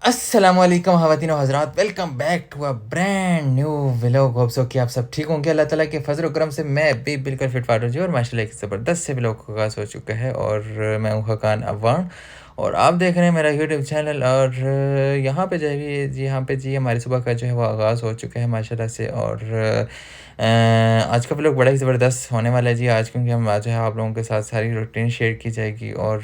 अस्सलामुअलैकुम ख़वातीन व हज़रात, welcome back to a brand new vlog. Hope so कि आप सब ठीक होंगे। अल्लाह ताला के फजल करम से मैं भी बिल्कुल फिट फाट हूँ जी। और माशाल्लाह एक ज़बरदस्त से व्लॉग का आगाज़ हो चुका है और मैं हूँ खान अवान और आप देख रहे हैं मेरा यूट्यूब चैनल। और यहाँ पे जो है जी, यहाँ पे जी हमारी सुबह का जो है वो आगाज़ हो चुका है माशाल्लाह से। और आज का व्लॉग बड़ा ही ज़बरदस्त होने वाला है जी आज, क्योंकि हम आज है आप लोगों के साथ सारी रूटीन शेयर की जाएगी और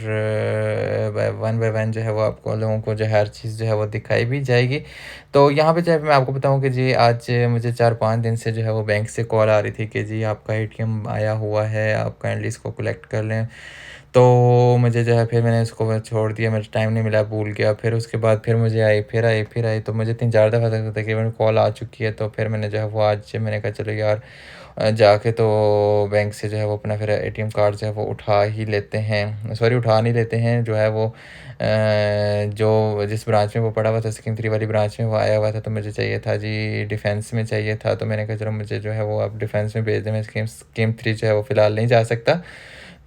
वन बाय वन जो है वो आपको लोगों को जो है हर चीज़ जो है वो दिखाई भी जाएगी। तो यहाँ पे जो है मैं आपको बताऊँ कि जी आज मुझे 4-5 दिन से जो है वो बैंक से कॉल आ रही थी कि जी आपका एटीएम आया हुआ है, आप काइंडली इसको कलेक्ट कर लें। तो मुझे जो है फिर मैंने इसको छोड़ दिया, मुझे टाइम नहीं मिला, भूल गया। फिर उसके बाद फिर मुझे आई, फिर आई, तो मुझे 3-4 दफ़ा तक तकरीबन कॉल आ चुकी है। तो फिर मैंने जो है वो आज मैंने कहा चलो यार जाके तो बैंक से जो है वो अपना फिर एटीएम कार्ड जो है वो उठा ही लेते हैं। सॉरी, उठा नहीं लेते हैं, जो है वो जो जिस ब्रांच में वो पड़ा हुआ था स्कीम 3 वाली ब्रांच में वो आया हुआ था। तो मुझे चाहिए था जी डिफेंस में चाहिए था। तो मैंने कहा चलो मुझे जो है वो आप डिफेंस में भेज दें, मैं स्कीम स्कीम 3 जो है वो फ़िलहाल नहीं जा सकता।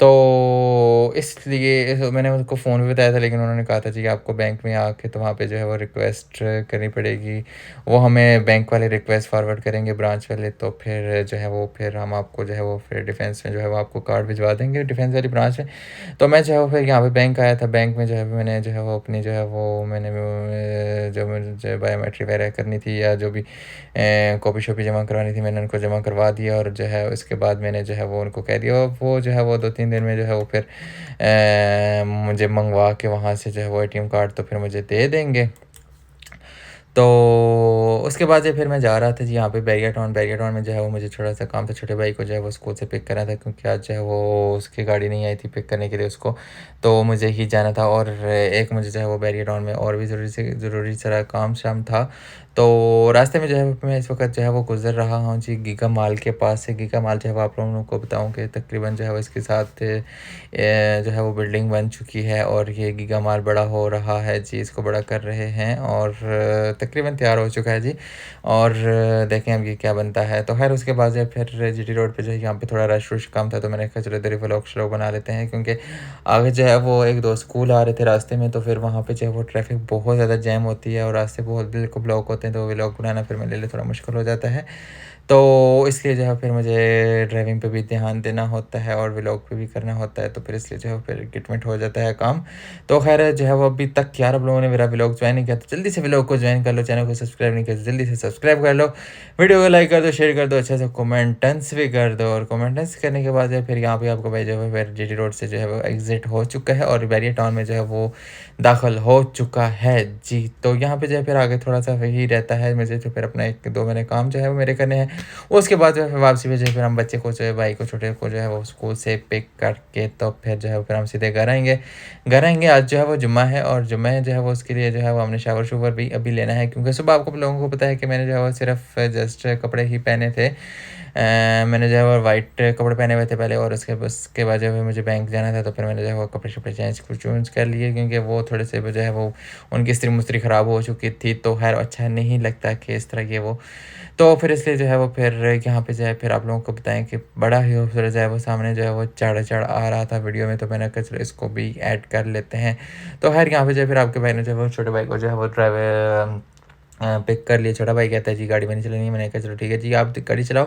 तो इसलिए मैंने उनको फ़ोन भी बताया था, लेकिन उन्होंने कहा था जी आपको बैंक में आके तो वहाँ पे जो है वो रिक्वेस्ट करनी पड़ेगी। वो हमें बैंक वाले रिक्वेस्ट फॉरवर्ड करेंगे ब्रांच वाले, तो फिर जो है वो फिर हम आपको जो है वो फिर डिफेंस में जो है वो आपको कार्ड भिजवा देंगे डिफेंस वाली ब्रांच में। तो मैं जो है वो फिर यहाँ पे बैंक आया था। बैंक में जो है मैंने जो है वो अपनी जो है वो मैंने जो मुझे बायोमेट्रिक वगैरह करनी थी या जो भी कॉपी शॉपी जमा करवानी थी मैंने उनको जमा करवा दिया। और जो है उसके बाद मैंने जो है वो उनको कह दिया, और वो जो है वो 2-3 दिन में जो है वो फिर मुझे मंगवा के वहाँ से जो है वो एटीएम कार्ड तो फिर मुझे दे देंगे। तो उसके बाद जो फिर मैं जा रहा था जी यहाँ पे बैरिया टाउन में जो है वो मुझे थोड़ा-सा काम था, छोटे भाई को जो है वो स्कूल से पिक करना था, क्योंकि आज जो है वो उसकी गाड़ी नहीं आई थी पिक करने के लिए उसको, तो मुझे ही जाना था। और एक मुझे जो है वो बैरिया टाउन में और भी ज़रूरी सारा काम-शाम था। तो रास्ते में जो है मैं इस वक़्त जो है वो गुज़र रहा हूँ जी गीगा मॉल के पास से। गीगा मॉल जो है वो आप लोगों को बताऊँ कि तकरीबन जो है वो इसके साथ जो है वो बिल्डिंग बन चुकी है और ये गीगा मॉल बड़ा हो रहा है जी, इसको बड़ा कर रहे हैं और तकरीबन तैयार हो चुका है जी। और देखें अब ये क्या बनता है। तो खैर उसके बाद जो है फिर जीटी रोड पे जो है यहाँ पे थोड़ा रश वश कम था, तो मैंने कहा चलो इधर ही व्लॉग श्लॉग बना लेते हैं, क्योंकि आगे जो है वो 1-2 स्कूल आ रहे थे रास्ते में। तो फिर वहाँ पे जो है वो ट्रैफिक बहुत ज़्यादा जैम होती है और रास्ते बहुत बिल्कुल ब्लॉक होते हैं, तो व्लॉग बनाना फिर मेरे लिए थोड़ा मुश्किल हो जाता है। तो इसलिए जो है फिर मुझे ड्राइविंग पे भी ध्यान देना होता है और व्लॉग पे भी करना होता है, तो फिर इसलिए जो है फिर गिटमिट हो जाता है काम। तो खैर जो है वो अभी तक यार आप लोगों ने मेरा व्लॉग ज्वाइन नहीं किया तो जल्दी से व्लॉग को ज्वाइन कर लो, चैनल को सब्सक्राइब नहीं किया तो जल्दी से सब्सक्राइब कर लो, वीडियो को लाइक कर दो, शेयर कर दो, अच्छे से कमेंटेंस भी कर दो। और कमेंटेंस करने के बाद जो है फिर यहाँ पे आपको भाई जो है फिर जीटी रोड से जो है वो एग्जिट हो चुका है और बैरिया टाउन में जो है वो दाखिल हो चुका है जी। तो यहाँ पे जो है फिर आगे थोड़ा सा वही रहता है मुझे, जो फिर अपना 1-2 महीने काम जो है वो मेरे करने हैं। उसके बाद जो है वापसी में जो है फिर हम बच्चे को जो है भाई को छोटे को जो है वो स्कूल से पिक करके तो फिर जो है फिर हम सीधे घर आएंगे। आज जो है वो जुम्मा है और जुम्मे जो है वो उसके लिए जो है वो हमने शावर शुवर भी अभी लेना है, क्योंकि सुबह आपको लोगों को पता है कि मैंने जो है वो सिर्फ जस्ट कपड़े ही पहने थे। मैंने जो है वो वाइट कपड़े पहने हुए थे पहले, और उसके बाद जो है मुझे बैंक जाना था, तो फिर मैंने जो है वो कपड़े शपड़े चेंज कर लिए, क्योंकि वो थोड़े से जो है वो उनकी इस्त्री मुस्त्री ख़राब हो चुकी थी। तो खैर अच्छा नहीं लगता कि इस तरह के वो, तो फिर इसलिए जो है वो फिर यहाँ पे जो है फिर आप लोगों को बताएं कि बड़ा ही खूबसूरत जो है वो सामने जो है वो चढ़ आ रहा था वीडियो में, तो मैंने कहा चलो इसको भी ऐड कर लेते हैं। तो खैर यहाँ पे जो है फिर आपके भाई ने जो है वो छोटे भाई को जो है वो ड्राइवर पिक कर लिया। छोटा भाई कहता है जी गाड़ी मैंने चलानी है, मैंने कहा चलो ठीक है जी आप गाड़ी चलाओ।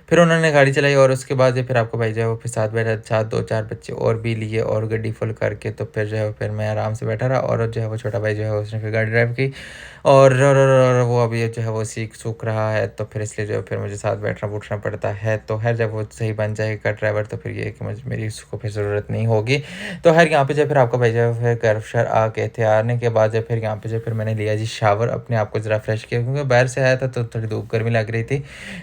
फिर उन्होंने गाड़ी चलाई और उसके बाद फिर आपको भाई जो है वो फिर साथ बैठा, साथ 2-4 बच्चे और भी लिए और गाड़ी फुल करके, तो फिर जो है फिर मैं आराम से बैठा रहा और जो है वो छोटा भाई जो है उसने फिर गाड़ी ड्राइव की और वो अभी जो है वो सूख रहा है, तो फिर इसलिए जो है फिर मुझे साथ बैठना पड़ता है। तो खैर जब वो सही बन जाएगा ड्राइवर तो फिर ये है कि मुझे मेरी उसको फिर ज़रूरत नहीं होगी। तो खैर यहाँ पे जो फिर आपको भाई जो है फिर घर शर आके थे आने के बाद जो फिर यहाँ पे जो फिर मैंने लिया जी शावर, अपने आप को ज़रा फ्रेश किया, क्योंकि बाहर से आया था तो थोड़ी धूप गर्मी लग रही थी।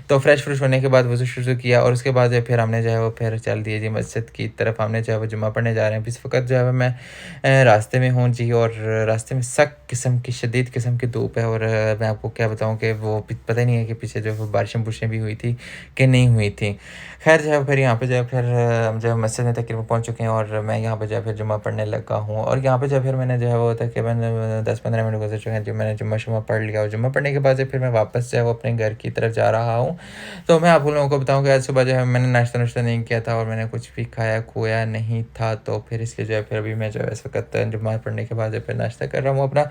तो फ्रेश होने के बाद वज़ू शुरू किया और उसके बाद जो फिर हमने जो है वो फिर चल दिए जी मस्जिद की तरफ। हमने जो है वो जुम्मा पढ़ने जा रहे हैं। इस वक्त जो है मैं रास्ते में हूँ जी, और रास्ते में सख्त किस्म की शदीद किस्म की धूप है। और मैं आपको क्या बताऊँ कि वो पता ही नहीं है कि पीछे जो है बारिशें बुरिशें भी हुई थी कि नहीं हुई थी। खैर जो है फिर यहाँ पे जो है फिर हम जो है मस्जिद में तकरीबन पहुँच चुके हैं और मैं यहाँ पे जो है फिर जुम्मा पढ़ने लगा हूँ। और यहाँ पे जो है फिर मैंने जो है वो तकरीबन 10-15 मिनट गुजर चुके हैं जो मैंने जुम्मा शुम्मा पढ़ लिया और जुम्मा पढ़ने के बाद जो फिर मैं वापस जो है वो अपने घर की तरफ जा रहा हूँ। तो मैं आप लोगों को बताऊँ कि आज सुबह जो है मैंने नाश्ता-नुश्ता नहीं किया था और मैंने कुछ भी खाया-खुया नहीं था, तो फिर इसलिए जो है फिर अभी मैं जो है इस वक़्त जुम्मा पढ़ने के बाद जो फिर नाश्ता कर रहा हूँ अपना।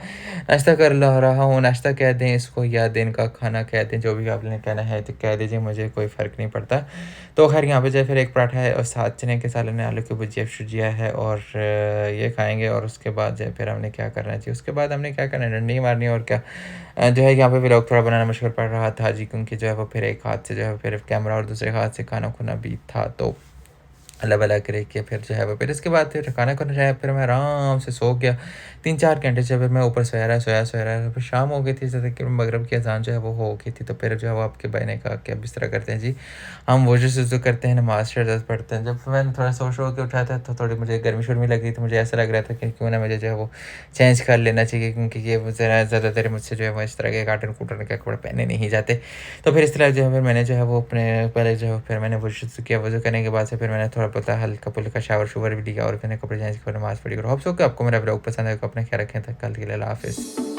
नाश्ता कर ल रहा हूँ, नाश्ता कह दें इसको या दिन का खाना कह दें, जो भी आपने कहना है तो कह दीजिए, मुझे कोई फ़र्क नहीं पड़ता। तो ख़ैर यहाँ पे जो है फिर एक पराठा है और साथ चने के सालन है, आलू की भुजिया-शुजिया है और ये खाएँगे और उसके बाद जो है फिर हमने क्या करना है जी, उसके बाद हमने क्या करना है, डंडी मारनी है और क्या। जो है यहाँ पे व्लॉग थोड़ा बनाना मुश्किल पड़ रहा था जी, क्योंकि जो है वो फिर एक हाथ से जो है फिर कैमरा और दूसरे हाथ से खाना-खुना भी था, तो अल्लाह-वल्लाह करे कि फिर जो है वो फिर इसके बाद फिर खाना खाने जाया, फिर मैं आराम से सो गया। 3-4 घंटे से फिर मैं ऊपर सोया रहा, फिर शाम हो गई थी, जैसे कि मगरिब की अज़ान जो है वो हो गई थी, तो फिर जो है वो आपके भाई ने कहा कि अब इस तरह करते हैं जी, हम वज़ू-वज़ू करते हैं, नमाज़-शमाज़ पढ़ते हैं। जब मैंने थोड़ा सो के उठा था, तो थोड़ी मुझे गर्मी-शर्मी लग रही थी, मुझे ऐसा लग रहा था कि क्यों ना मुझे जो है वो चेंज कर लेना चाहिए, क्योंकि ये वो ज़रा ज़्यादातर मुझसे जो है वो इस तरह के कार्टन-कूटन के कपड़े पहने नहीं जाते। तो फिर इस तरह जो है फिर मैंने जो है वो अपने पहले जो है फिर मैंने वज़ू किया, वज़ू करने के बाद से फिर मैंने थोड़ा-बहुत हल्का-फुल्का शावर-शुवर भी लिया और मैंने कपड़े चेंज किए, नमाज़ पढ़ी और होप सो कि आपको मेरा व्लॉग पसंद आएगा। अपना ख्याल रखें, तब कल के लिए अल्लाह हाफ़िज़।